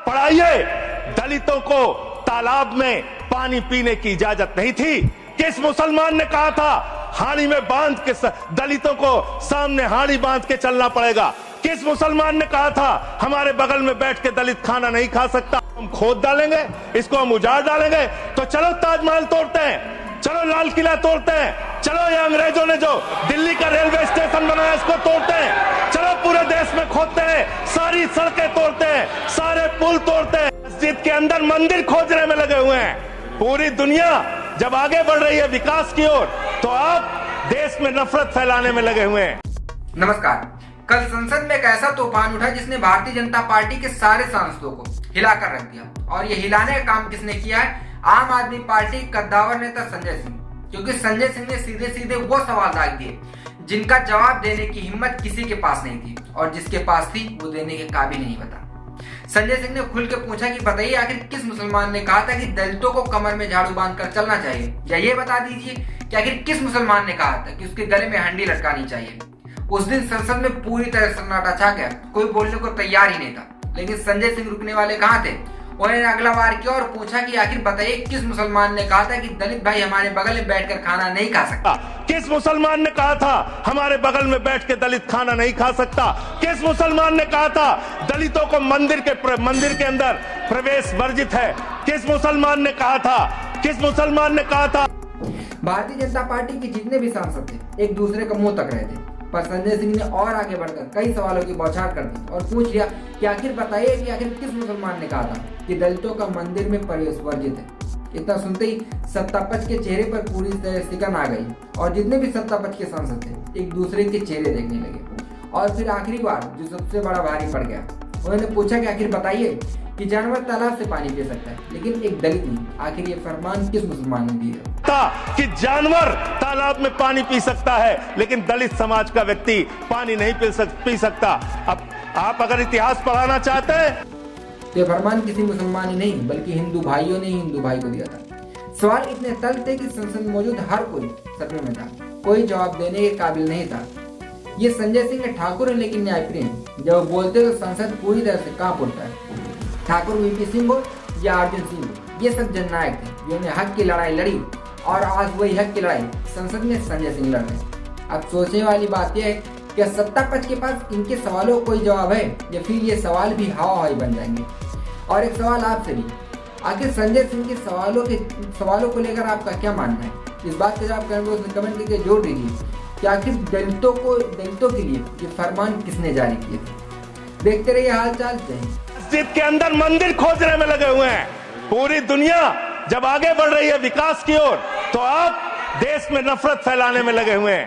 पढ़ाइए। दलितों को तालाब में पानी पीने की इजाजत नहीं थी। किस मुसलमान ने कहा था हाड़ी में बांध के दलितों को सामने हाड़ी बांध के चलना पड़ेगा? किस मुसलमान ने कहा था हमारे बगल में बैठ के दलित खाना नहीं खा सकता? हम खोद डालेंगे, इसको हम उजाड़ डालेंगे। तो चलो ताजमहल तोड़ते हैं, चलो लाल किला तोड़ते हैं, चलो ये अंग्रेजों ने जो दिल्ली का रेलवे स्टेशन बनाया इसको तोड़ते हैं, चलो पूरे देश में खोदते हैं, सारी सड़कें तोड़ते हैं, सारे पुल तोड़ते हैं, मस्जिद के अंदर मंदिर खोजने में लगे हुए हैं। पूरी दुनिया जब आगे बढ़ रही है विकास की ओर, तो आप देश में नफरत फैलाने में लगे हुए हैं। नमस्कार। कल संसद में एक ऐसा तूफान उठा जिसने भारतीय जनता पार्टी के सारे सांसदों को हिलाकर रख दिया। और ये हिलाने का काम किसने किया है? आम आदमी पार्टी कद्दावर नेता संजय सिंह। क्योंकि संजय सिंह ने सीधे सीधे वो सवाल दाग दिए जिनका जवाब देने की हिम्मत किसी के पास नहीं थी, और जिसके पास थी वो देने के काबिल नहीं बता। संजय सिंह ने खुल के पूछा कि बताइए आखिर किस मुसलमान ने कहा था कि दलितों को कमर में झाड़ू बांधकर चलना चाहिए, या ये बता दीजिए कि आखिर किस मुसलमान ने कहा था कि उसके गले में हंडी लटकानी चाहिए। उस दिन संसद में पूरी तरह सन्नाटा छा गया, कोई बोलने को तैयार ही नहीं था। लेकिन संजय सिंह रुकने वाले कहाँ थे? उन्होंने अगला बार किया और पूछा कि आखिर बताइए किस मुसलमान ने कहा था कि दलित भाई हमारे बगल में बैठकर खाना नहीं खा सकता? किस मुसलमान ने कहा था हमारे बगल में बैठ के दलित खाना नहीं खा सकता? किस मुसलमान ने कहा था दलितों को मंदिर के अंदर प्रवेश वर्जित है? किस मुसलमान ने कहा था? किस मुसलमान ने कहा था? भारतीय जनता पार्टी के जितने भी सांसद थे एक दूसरे का मुंह तक रहे थे, पर संजय सिंह ने और आगे बढ़कर कई सवालों की बौछार कर दी और पूछ लिया कि आखिर बताइए कि आखिर किस मुसलमान ने कहा था कि दलितों का मंदिर में प्रवेश वर्जित है। इतना सुनते ही सत्तापक्ष के चेहरे पर पूरी तरह सिकन आ गई और जितने भी सत्तापक्ष के सांसद थे एक दूसरे के चेहरे देखने लगे। और फिर आखिरी बार जो सबसे बड़ा भारी पड़ गया, उन्होंने पूछा कि आखिर बताइए कि जानवर तालाब से पानी पी सकता है लेकिन एक दलित नहीं। आखिर ये फरमान किस मुसलमान ने दिया कि जानवर तालाब में पानी पी सकता है लेकिन दलित समाज का व्यक्ति पानी नहीं पी सकता? अब आप अगर इतिहास पढ़ाना चाहते हैं तो ये फरमान किसी मुसलमान ही नहीं बल्कि हिंदू भाइयों ने ही हिंदू भाई को दिया था। सवाल इतने तल्ख थे कि संसद में मौजूद हर कोई सदमे में था, कोई जवाब देने के काबिल नहीं था। ये संजय सिंह ठाकुर है लेकिन न्यायप्रेम, जब वो बोलते तो संसद पूरी तरह से कांप उठता है। ठाकुर वीपी सिंह हो या अर्जुन सिंह हो, ये सब जननायक थे जिन्होंने हक की लड़ाई लड़ी और आज वही हक की लड़ाई संसद में संजय सिंह लड़ रहे। अब सोचने वाली बात यह है कि सत्ता पक्ष के पास इनके सवालों का कोई जवाब है या फिर ये सवाल भी हवा हवाई बन जाएंगे। और एक सवाल आपसे भी, आखिर संजय सिंह के सवालों को लेकर आपका क्या मानना है? इस बात का जवाब कमेंट करके जोड़ दीजिए कि आखिर दलितों के लिए ये फरमान किसने जारी किए थे। देखते रहिए हालचाल। मस्जिद के अंदर मंदिर खोजने में लगे हुए हैं। पूरी दुनिया जब आगे बढ़ रही है विकास की ओर, तो आप देश में नफरत फैलाने में लगे हुए हैं।